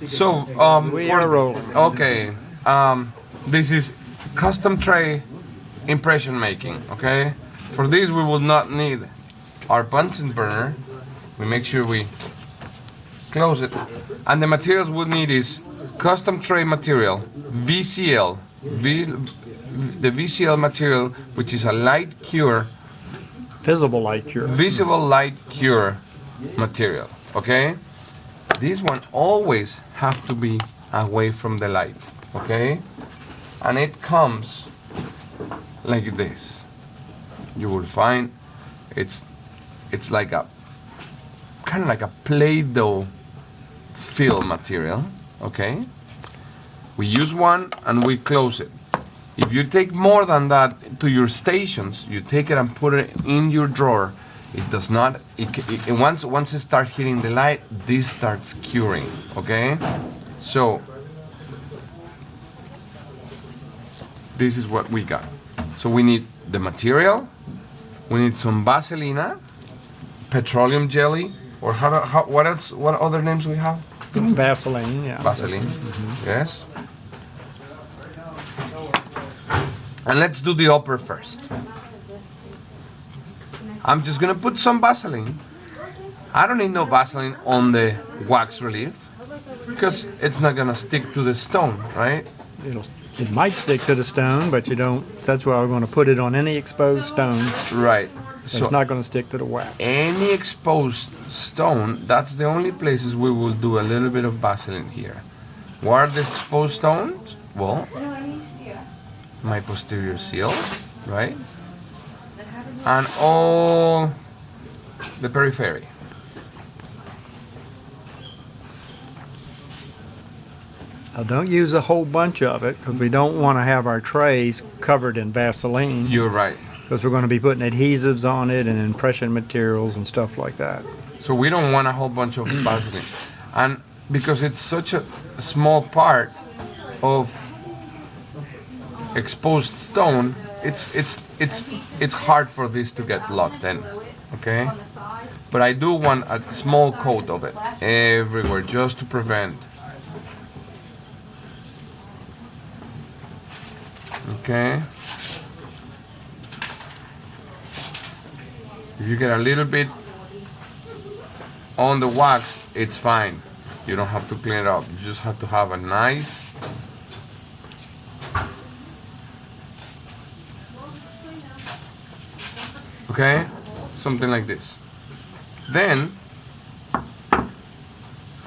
So, We are rolling. okay, this is custom tray impression making, okay? For this, we will not need our Bunsen burner. We make sure we close it. And the materials we'll need is custom tray material, VCL, the VCL material, which is a light cure, Visible light cure. visible light cure material, okay? This one always have to be away from the light, okay? And it comes like this. You will find it's like a kind of like a Play-Doh fill material, okay? We use one and we close it. If you take more than that to your stations, you take it and put it in your drawer. It does not. Once it starts hitting the light, this starts curing. Okay, so this is what we got. So we need the material. We need some Vaselina, petroleum jelly, or what else? What other names we have? Vaseline, yeah. Vaseline. Yes. And let's do the upper first. I'm just gonna put some Vaseline. I don't need no Vaseline on the wax relief because it's not gonna stick to the stone, right? It might stick to the stone, but you don't. That's why we're going to put it on any exposed stone. Right. So it's not going to stick to the wax. Any exposed stone, that's the only places we will do a little bit of Vaseline here. What are the exposed stones? Well, my posterior seal, right? And all the periphery. Now don't use a whole bunch of it because we don't want to have our trays covered in Vaseline. You're right. Because we're going to be putting adhesives on it and impression materials and stuff like that. So we don't want a whole bunch of Vaseline. And because it's such a small part of exposed stone, it's hard for this to get locked in, okay? But I do want a small coat of it everywhere just to prevent. Okay. If you get a little bit on the wax, it's fine. You don't have to clean it up. You just have to have a nice okay, something like this. Then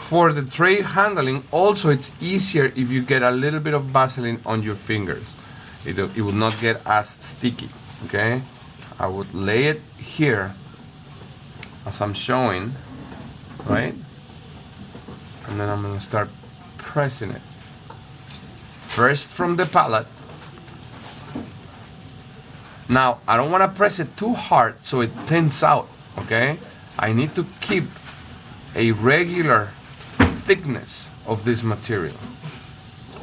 for the tray handling, also it's easier if you get a little bit of Vaseline on your fingers. It will not get as sticky, okay? I would lay it here as I'm showing, right? And then I'm gonna start pressing it. First from the palette. Now, I don't wanna press it too hard so it thins out, okay? I need to keep a regular thickness of this material.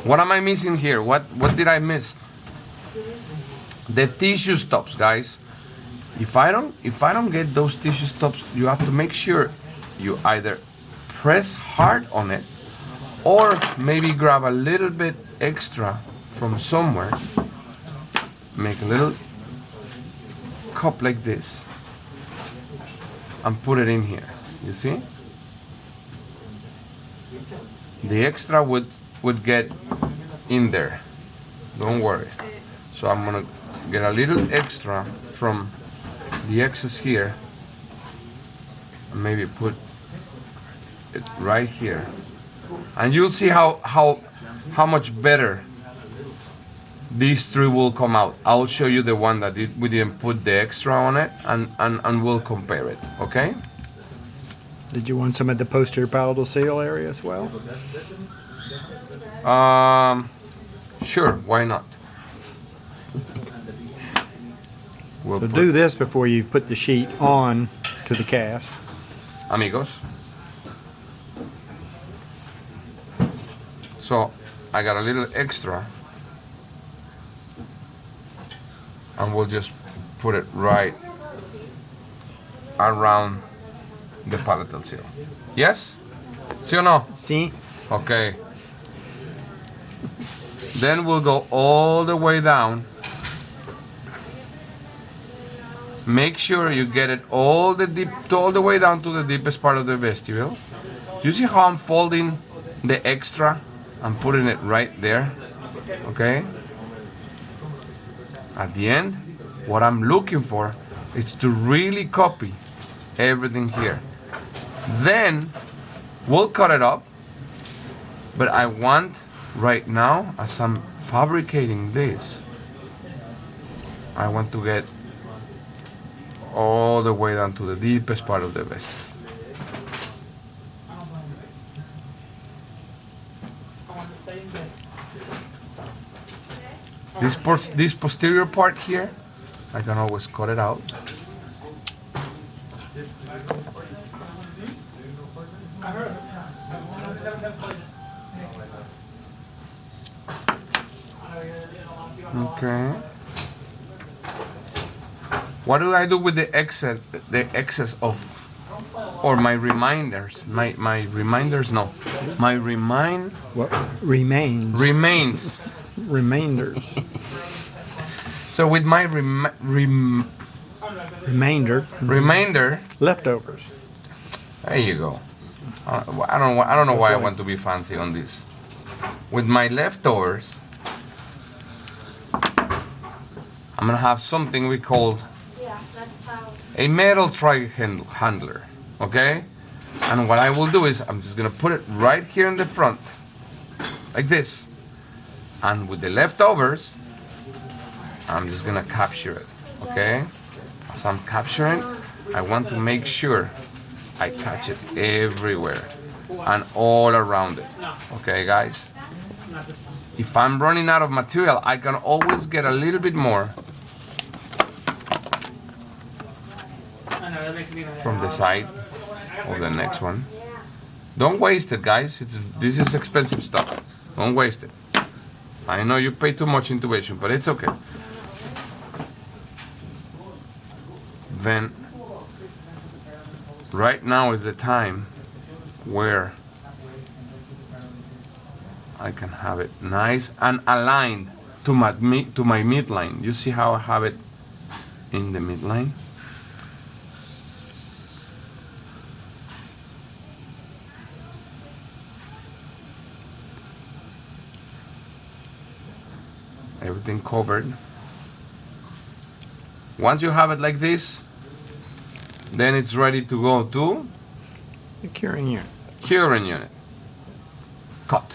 What am I missing here? What did I miss? The tissue stops, guys. If I don't get those tissue stops, you have to make sure you either press hard on it or maybe grab a little bit extra from somewhere. Make a little cup like this and put it in here. You see? The extra would get in there. Don't worry. So I'm gonna get a little extra from the excess here and maybe put it right here, and you'll see how much better these three will come out. I'll show you the one that we didn't put the extra on it, and we'll compare it, okay? Did you want some at the posterior palatal seal area as well? Sure, why not? So do this before you put the sheet on to the cast. Amigos. So I got a little extra, and we'll just put it right around the palatal seal. Yes? Sí o no? See? Okay. Then we'll go all the way down. Make sure you get it all the way down to the deepest part of the vestibule. You see how I'm folding the extra? I'm putting it right there. Okay? At the end, what I'm looking for is to really copy everything here. Then we'll cut it up. But I want right now, as I'm fabricating this, I want to get all the way down to the deepest part of the vest. This posterior part here, I can always cut it out. Okay. What do I do with the excess of, or my reminders? My reminders, no. My What remains? remains. Remainders. So with my Remainder. Leftovers. there you go. I don't know why I want to be fancy on this. With my leftovers, I'm gonna have something we call a metal tri-handler, okay? And what I will do is I'm just gonna put it right here in the front, like this. And with the leftovers, I'm just gonna capture it, okay? As I'm capturing, I want to make sure I catch it everywhere and all around it, okay, guys? If I'm running out of material, I can always get a little bit more from the side of the next one. Don't waste it, guys. This is expensive stuff. Don't waste it. I know you pay too much intuition, but it's okay. Then, right now is the time where I can have it nice and aligned to my midline. You see how I have it in the midline? Everything covered. Once you have it like this, then it's ready to go to The curing unit. curing unit. Cut.